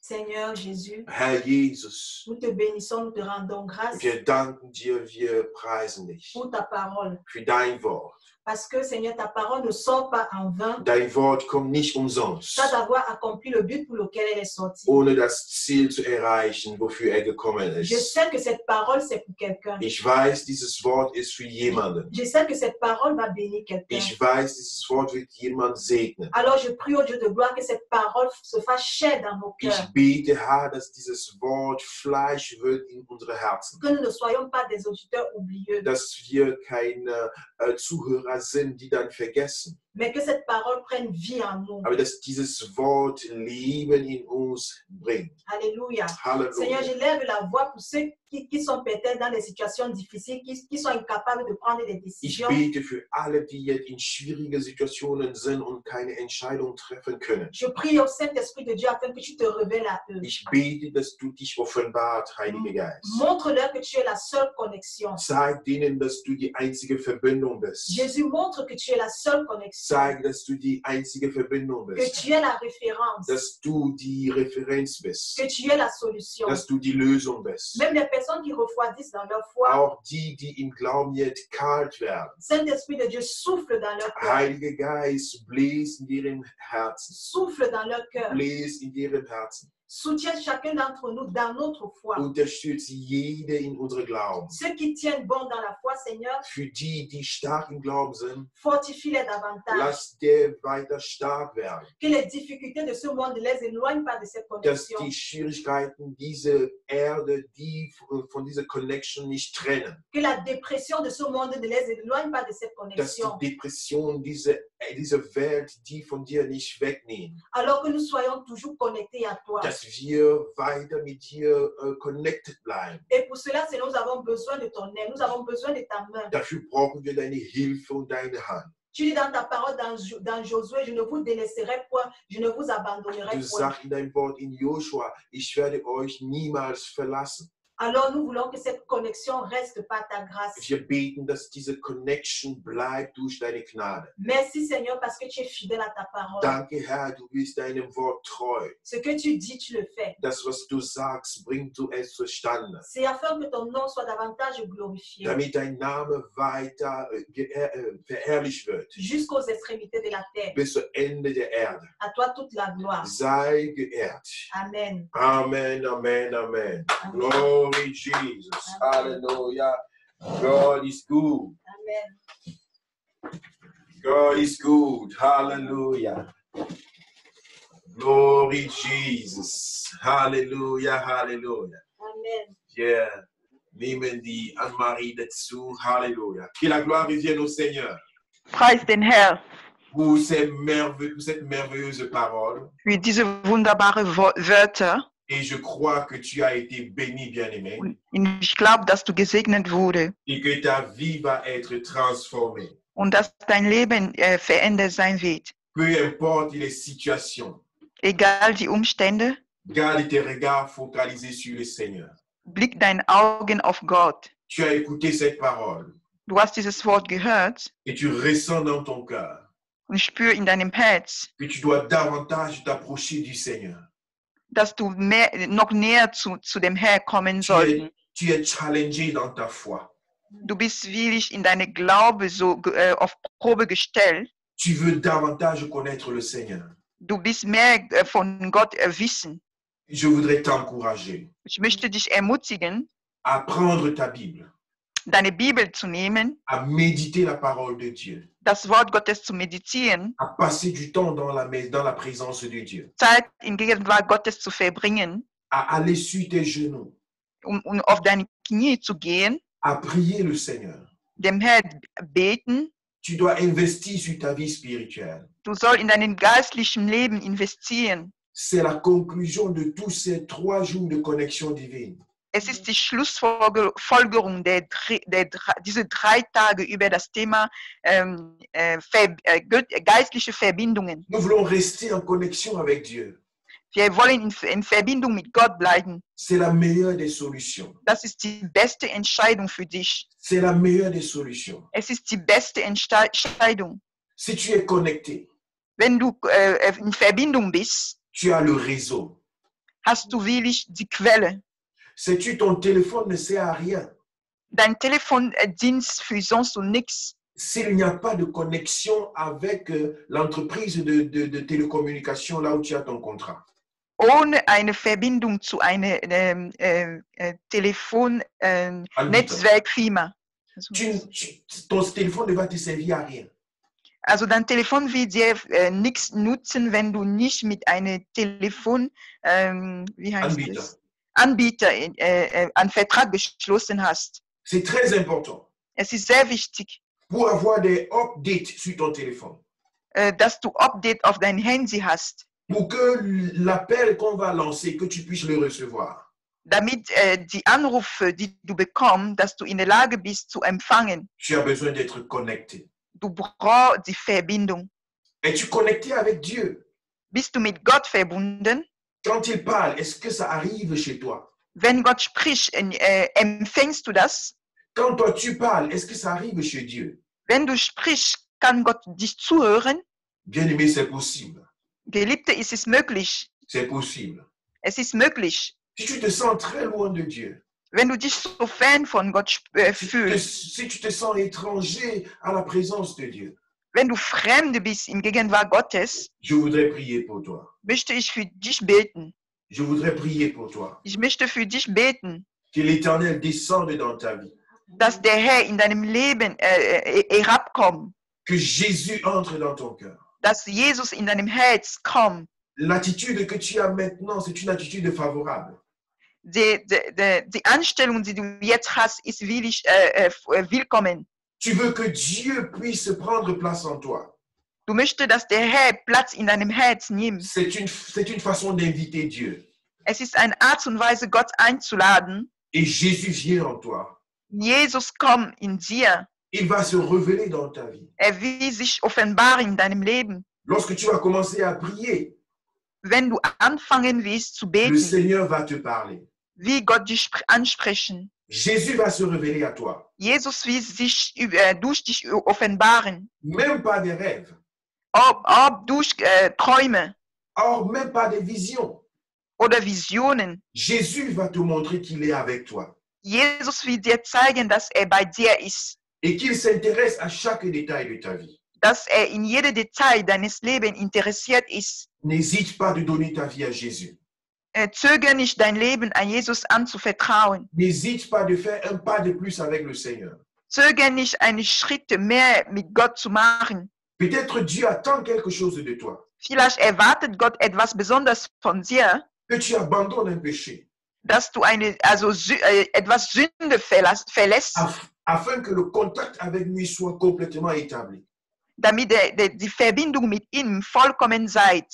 Seigneur Jésus, Herr Jesus, nous te bénissons, nous te rendons grâce wir danken dir, wir preisen dich pour ta parole. für dein Wort. Parce que, Seigneur, ta parole ne sort pas en vain, Dein Wort kommt nicht umsonst, sans avoir accompli le but pour lequel elle est sortie. ohne das Ziel zu erreichen, wofür er gekommen Je ist. sais que cette parole, c'est pour quelqu'un. Ich weiß, dieses Wort ist für jemanden. Je sais que cette parole va bénir quelqu'un. Ich weiß, dieses Wort wird jemand segnen. Alors je prie au Dieu de gloire que cette parole se fasse chair dans nos cœurs. Ich bete, Herr, dass dieses Wort Fleisch wird in unsere Herzen. Que nous ne soyons pas des auditeurs oublieux, Dass wir keine Zuhörer sind, die dann vergessen, mais que cette parole prenne vie en nous. aber dass dieses Wort Leben in uns bringt. Alléluia. Halleluja. Seigneur, je lève la voix pour ceux qui sont peut-être dans des situations difficiles, qui sont incapables de prendre des Ich décisions. bete für alle, die jetzt in schwierigen Situationen sind und keine Entscheidung treffen können. Je prie au Saint-Esprit de Dieu afin que tu te révèles à eux. Ich bete, dass du dich offenbart, Heiliger Geist. Montre-leur que tu es la seule connexion. Zeig denen, dass du die einzige Verbindung bist. Jésus montre que tu es la seule connexion, Zeig, dass du die einzige Verbindung que bist. tu es la référence, Dass du die Referenz bist. que tu es la solution. Dass du die Lösung bist. Même les personnes qui refroidissent dans leur foi, Auch die, die im Glauben jetzt kalt werden. Saint-Esprit de Dieu souffle dans leur cœur, Heiliger Geist, bläs in ihrem Herzen. souffle dans leur cœur, Bläs in ihrem Herzen. soutiens chacun d'entre nous dans notre foi. Unterstütze jede in unserem Glauben. Ceux qui tiennent bon dans la foi, Seigneur, Für die, die stark im Glauben sind, fortifie-les davantage. lass der weiter stark werden. Que les difficultés de ce monde ne les éloignent pas de cette Dass connexion. die Schwierigkeiten diese Erde, die von dieser Connection nicht trennen. Que la dépression de ce monde ne les éloigne pas de cette Dass die connexion. Depression diese Welt, die von dir nicht wegnehmen. Alors que nous soyons toujours connectés à toi. Dass wir weiter mit dir connected bleiben. Et pour cela, Seigneur, nous avons besoin de ton aide. Nous avons besoin de ta main. Dafür brauchen wir deine Hilfe und deine Hand. Tu dis dans ta parole dans Josué, je ne vous délaisserai point, je ne vous abandonnerai Du point. sagst in deinem Wort in Joshua, ich werde euch niemals verlassen. Alors nous voulons que cette connexion reste par ta grâce. Wir beten, dass diese Connection bleibt durch deine Gnade. Merci Seigneur parce que tu es fidèle à ta parole. Danke, Herr, du bist deinem Wort treu. Ce que tu dis, tu le fais. Das, was du sagst, bringt du es zustande. C'est afin que ton nom soit davantage glorifié Damit dein Name weiter verherrlicht wird. jusqu'aux extrémités de la terre. Bis zum Ende der Erde. À toi toute la gloire. Sei geehrt. Amen. Amen, Amen, Amen. Amen. Glory Jesus. Hallelujah. God is good. Amen. God is good. Hallelujah. Glory Jesus. Hallelujah, Hallelujah. Amen. Yeah. Nehmen die Anne-Marie dazu. Halleluja. Que la gloire revienne au Seigneur. Preis den Herrn Pour cette merveilleuse parole. für diese wunderbare Wörter. Et je crois que tu as été béni, bien-aimé. Und ich glaube, dass du gesegnet wurde Et que ta vie va être transformée. und dass dein Leben verändert sein wird. Peu importe les situations. Egal die Umstände, Garde tes regards focalisés sur le Seigneur. blick deine Augen auf Gott. Tu as écouté cette parole. Du hast dieses Wort gehört Et tu ressens dans ton cœur und spür in deinem Herz, que tu dois davantage t'approcher du Seigneur. dass du noch näher zu dem Herrn kommen sollst. Tu es challengé dans ta foi. Du bist wirklich in deine Glaube so auf Probe gestellt. Tu veux davantage connaître le Seigneur. Du bist mehr von Gott wissen. Je voudrais t'encourager Ich möchte dich ermutigen, à prendre ta Bible, deine Bibel zu nehmen, à méditer la parole de Dieu, das Wort Gottes zu meditieren, à passer du temps dans la présence de Dieu, Zeit in Gegenwart Gottes zu verbringen, à aller sur tes genoux, um auf deine Knie zu gehen, à prier le Seigneur. dem Herrn beten. Tu dois investir sur ta vie spirituelle. Du sollst in deinem geistlichen Leben investieren. C'est la conclusion de tous ces 3 jours de connexion divine. Es ist die Schlussfolgerung diese 3 Tage über das Thema geistliche Verbindungen. Nous voulons rester en connexion avec Dieu. Wir wollen in Verbindung mit Gott bleiben. C'est la meilleure des solutions. Das ist die beste Entscheidung für dich. C'est la meilleure des solutions. Es ist die beste Entscheidung. Si tu es connecté, Wenn du in Verbindung bist, tu as le réseau. hast du wirklich die Quelle. Sais-tu, ton téléphone ne sert à rien. Dein Telefon dient für sonst und nichts. S'il n'y a pas de connexion avec l'entreprise de télécommunication là où tu as ton contrat. Ohne eine Verbindung zu einer Telefon-Netzwerkfirma. Ton téléphone ne va te servir à rien. Also dein Telefon wird dir nichts nutzen, wenn du nicht mit einem Telefon, Anbieter einen Vertrag geschlossen hast. C'est très important. Es ist sehr wichtig, Pour avoir des updates sur ton téléphone. dass du Update auf dein Handy hast, pour que l'appel qu'on va lancer, que tu puisses le recevoir. damit die Anrufe, die du bekommst, dass du in der Lage bist zu empfangen. Tu as besoin d'être connecté. Du brauchst die Verbindung. Es-tu connecté avec Dieu? Bist du mit Gott verbunden? Quand il parle, est-ce que ça arrive chez toi? Wenn Gott spricht, empfängst du das? Quand toi tu parles, est-ce que ça arrive chez Dieu? Wenn du sprichst, kann Gott dich zuhören? Bien-aimé, c'est possible. Geliebte, ist es möglich. C'est possible. Es ist möglich. Si tu te sens très loin de Dieu, Wenn du dich so fern von Gott fühlst, si tu te sens étranger à la présence de Dieu, wenn du Fremde bist in Gegenwart Gottes, je voudrais prier pour toi. möchte ich für dich beten. Je voudrais prier pour toi. Ich möchte für dich beten, Que l'Éternel descende dans ta vie. dass der Herr in deinem Leben herabkommt, Que Jésus entre dans ton cœur. dass Jesus in deinem Herz kommt. L'attitude que tu as maintenant, c'est une attitude favorable. Die Anstellung, die du jetzt hast, ist willkommen. Tu veux que Dieu puisse prendre place en toi. Du möchtest, dass der Herr Platz in deinem Herz nimmt. C'est une façon d'inviter Dieu. Es ist eine Art und Weise, Gott einzuladen. Et Jésus vient en toi. Jesus kommt in dir. Il va se révéler dans ta vie. Will sich offenbaren in deinem Leben. Lorsque tu vas commencer à prier, Wenn du anfangen willst zu le beten, Seigneur va te parler. wie Gott dich ansprechen. Jésus va se révéler à toi. Jesus will sich durch dich offenbaren. Même pas des rêves. Ob durch Träume Or, même pas des visions. oder Visionen. Jésus va te montrer qu'il est avec toi. Jesus will dir zeigen, dass bei dir ist. Et qu'il s'intéresse à chaque détail de ta vie. Dass in jedem Detail deines Lebens interessiert ist. N'hésite pas de donner ta vie à Jésus. Zögere nicht, dein Leben an Jesus anzuvertrauen. N'hésite pas de faire un pas de plus avec le Seigneur. Zögere nicht, einen Schritt mehr mit Gott zu machen. Peut-être Dieu attend quelque chose de toi. Vielleicht erwartet Gott etwas Besonderes von dir, Que tu abandonnes un péché. dass du etwas Sünde verlässt, Afin que le contact avec lui soit complètement établi. damit die Verbindung mit ihm vollkommen seid.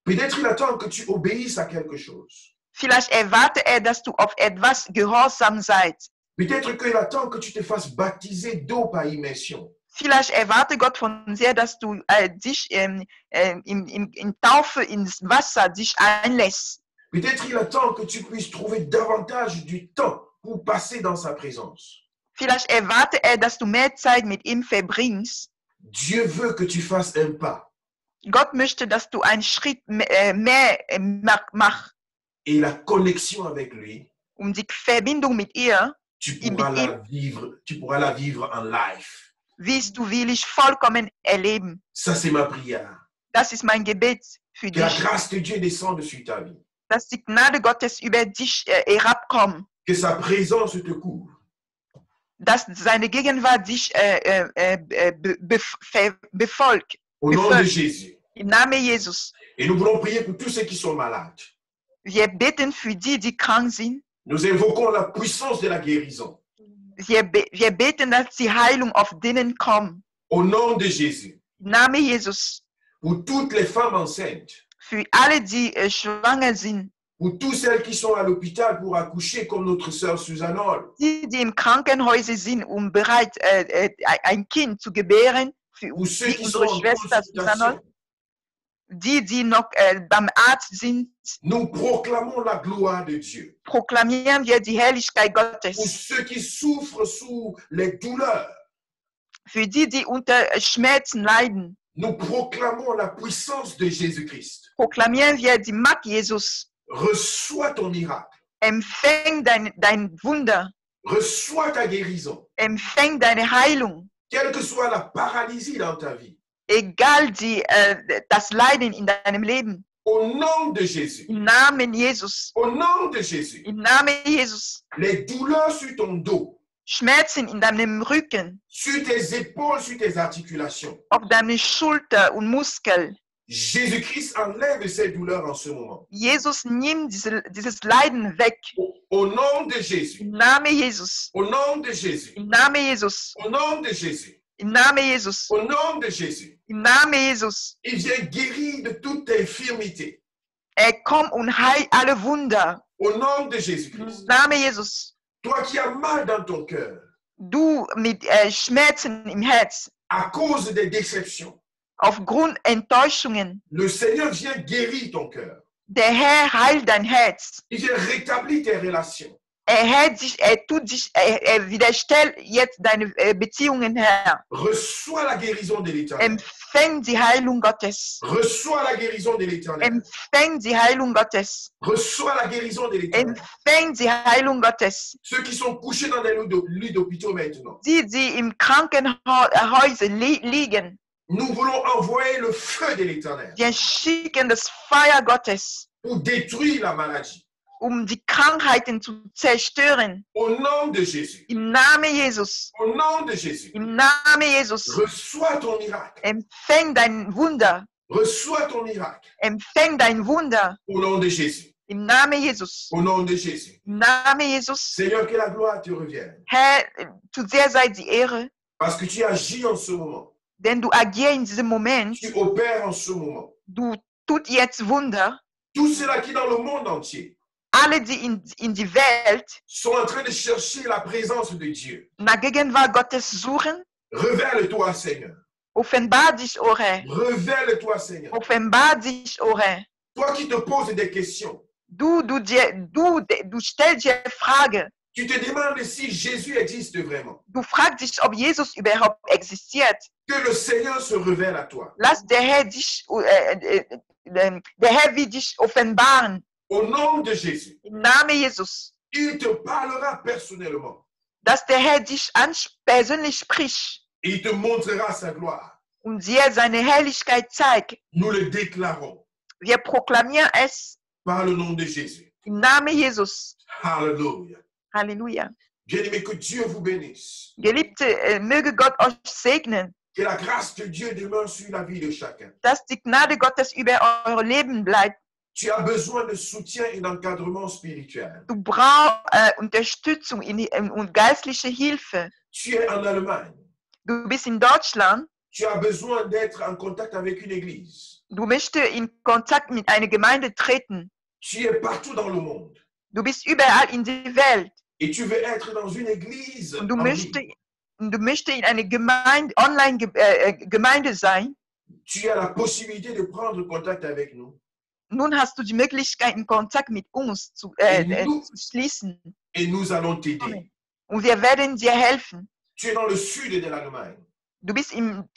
Peut-être il attend que tu obéisses à quelque chose. Vielleicht erwartet dass du auf etwas gehorsam seid. Peut-être qu'il attend que tu te fasses baptiser d'eau par immersion. Vielleicht erwartet Gott von dir, dass du dich in Taufe ins Wasser dich einlässt. Peut-être il attend que tu puisses trouver davantage du temps pour passer dans sa présence. Vielleicht erwartet dass du mehr Zeit mit ihm verbringst. Dieu veut que tu fasses un pas. Gott möchte, dass du einen Schritt mehr machst. Et la connexion avec lui, Die Verbindung mit ihr tu pourras la vivre en live. willst du willig vollkommen erleben. Ça, c'est ma prière. Das ist mein Gebet für Que la dich. grâce de Dieu descende sur ta vie. Dass die Gnade Gottes über dich herabkommt. Que sa présence te couvre. Dass seine Gegenwart dich befolgt. Au nom de Jésus. Im Namen Jesus. Et nous voulons prier pour tous ceux qui sont malades. Wir beten für die, die krank sind. Nous invoquons la puissance de la guérison. Wir beten, dass die Heilung auf denen kommt. Au nom de Jésus. Im Namen Jesus. Pour toutes les femmes enceintes. Für alle, die schwanger sind. Pour tous celles qui sont à l'hôpital pour accoucher, comme notre sœur Suzanne Hall. Die im Krankenhaus sind, bereit ein Kind zu gebären. Für Pour ceux qui sont unsere en Schwester Susanne. consultation. Die noch beim Arzt sind, Nous proclamons la gloire de Dieu. proklamieren wir die Herrlichkeit Pour Gottes. ceux qui souffrent sous les douleurs, Für die, die unter Schmerzen leiden, nous proclamons la puissance de Jésus-Christ. proklamieren wir die Macht Jesus. Reçois ton miracle. Empfäng dein Wunder. Reçois ta guérison. Empfäng deine Heilung. Quelle que soit la paralysie dans ta vie. Egal das Leiden in deinem Leben. Au nom de Jésus. Im Namen Jesus. Au nom de Jésus. Im Namen Jesus. Les douleurs sur ton dos, Schmerzen in deinem Rücken, sur tes épaules, sur tes articulations. auf deine Schulter und Muskel. Jésus-Christ enlève ces douleurs en ce moment. Jesus nimmt dieses Leiden weg. Au nom de Jésus. Im Namen Jesus. Au nom de Jésus. Im Namen Jesus. Au nom de Jésus. Im Namen Jesus. Au nom de Jésus. Im Namen Jesus. Il vient guérir de toute infirmité. Komm und heil alle Wunder. Au nom de Im Jésus-Christ. Namen Jesus. Toi qui as mal dans ton cœur, Du mit Schmerzen im Herz, à cause des déceptions, aufgrund Enttäuschungen. le Seigneur vient guérir ton cœur. Der Herr heilt dein Herz. Il vient rétablir tes relations. Er wiederstellt jetzt deine Beziehungen her. Reçois la guérison de l'Éternel. Empfäng die Heilung Gottes. Reçois la guérison de l'Éternel. Empfäng die Heilung Gottes. Reçois la guérison de l'Éternel. Empfäng die Heilung Gottes. Ceux qui sont couchés dans des lits d'hôpitaux maintenant, Die im Krankenhäuser liegen, nous voulons envoyer le feu de l'Éternel wir schicken das Feuer Gottes, pour détruire la maladie. die Krankheiten zu zerstören. Au nom de Jésus. Im Namen Jesus. Au nom de Jésus. Im Namen Jesus. Reçois ton miracle. Empfäng dein Wunder. Reçois ton miracle. Empfäng dein Wunder. Au nom de Jésus. Im Namen Jesus. Au nom de Jésus. Im Namen Jesus. Seigneur, que la gloire te revienne. Herr, zu dir sei die Ehre, Parce que tu agis en ce moment. denn du agierst in diesem Moment. Tu opères en ce moment. Du tut jetzt Wunder. Tous ceux-là qui dans le monde entier Alle, die in die Welt sont en train de chercher la présence de Dieu. nach Gegenwart Gottes suchen, Révèle-toi, Seigneur. offenbar dich, O Herr. Révèle-toi, Seigneur. Offenbar dich, O Herr. Toi qui te poses des questions, Du stellst dir Frage. tu te demandes si Jésus existe vraiment. Du fragst dich, ob Jesus überhaupt existiert. Que le Seigneur se révèle à toi. Lass der Herr wird dich offenbaren. Au nom de Jésus, Im Namen Jesus. il te parlera personnellement. Dass der Herr dich persönlich spricht Et il te montrera sa gloire. und dir seine Herrlichkeit zeigt. Nous le déclarons Wir proklamieren es par le nom de Jésus. im Namen Jesus. Alléluia. Halleluja. Bien-aimé, que Dieu vous bénisse. Geliebte, möge Gott euch segnen, Que la grâce de Dieu demeure sur la vie de chacun. dass die Gnade Gottes über euer Leben bleibt. Tu as besoin de soutien et d'encadrement spirituel. Du brauchst Unterstützung und geistliche Hilfe. Tu es en Allemagne. Du bist in Deutschland. Tu as besoin d'être en contact avec une église. Du möchtest in Kontakt mit einer Gemeinde treten. Tu es partout dans le monde. Du bist überall in der Welt. Et tu veux être dans une église Und du en möchtest ligne. in einer Gemeinde, Online-Gemeinde sein. Tu as la possibilité de prendre contact avec nous. Nun hast du die Möglichkeit, in Kontakt mit uns zu schließen. Et nous allons t'aider. Und wir werden dir helfen. Tu es dans le sud de l'Allemagne, Du bist in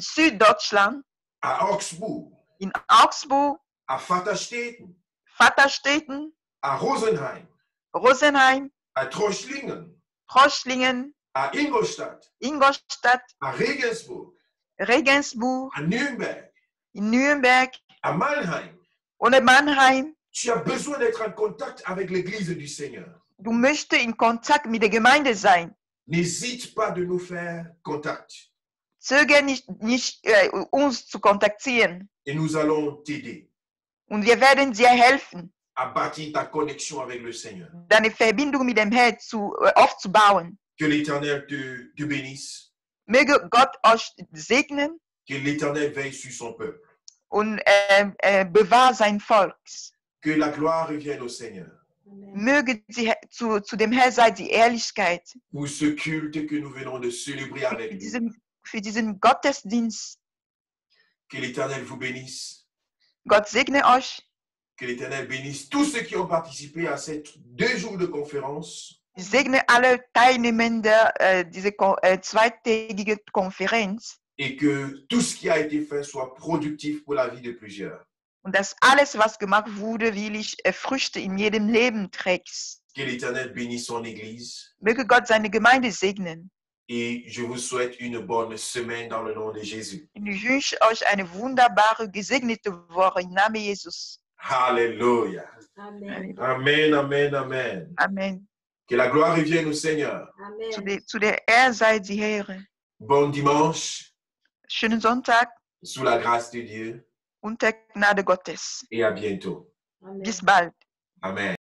Süddeutschland, à Augsbourg, in Augsburg, à Vaterstetten, Vaterstetten, à Rosenheim, Rosenheim, à Trochlingen, Trochlingen, à Ingolstadt, Ingolstadt, à Regensburg, Regensburg, à Nürnberg, in Nürnberg à Mannheim. und Mannheim. Tu as besoin d'être en contact avec l'Église du Seigneur. Du möchtest in Kontakt mit der Gemeinde sein. N'hésite pas de nous faire contact Zögere nicht uns zu kontaktieren. et nous allons t'aider Und wir werden dir helfen, à bâtir ta connexion avec le Seigneur. deine Verbindung mit dem Herrn aufzubauen. Que l'Éternel te bénisse, Möge Gott euch segnen que l'Éternel veille sur son peuple, und bewahre sein Volk. que la gloire revienne au Seigneur. Möge zu dem Herrn sei die Ehrlichkeit Pour ce culte que nous venons de célébrer avec nous. für diesen Gottesdienst. Que l'Éternel vous bénisse. Gott segne euch. Que l'Éternel bénisse tous ceux qui ont participé à ces 2 jours de conférence. Ich segne alle Teilnehmenden dieser zweitägigen Konferenz. Et que tout ce qui a été fait soit productif pour la vie de plusieurs. Und dass alles, was gemacht wurde, wirklich Früchte in jedem Leben trägt. Que l'Éternel bénisse son Église. Möge Gott seine Gemeinde segnen. Et je vous souhaite une bonne semaine dans le nom de Jésus. Und ich wünsche euch eine wunderbare, gesegnete Woche im Namen Jesus. Alléluia. Amen. Amen, amen, amen. Amen. Que la gloire revienne au Seigneur. Amen. Zu der Ehre sei die Ehre. Bon dimanche, Schönen Sonntag sous la grâce de Dieu, und der Gnade Gottes. et à bientôt. Amen. Bis bald. Amen.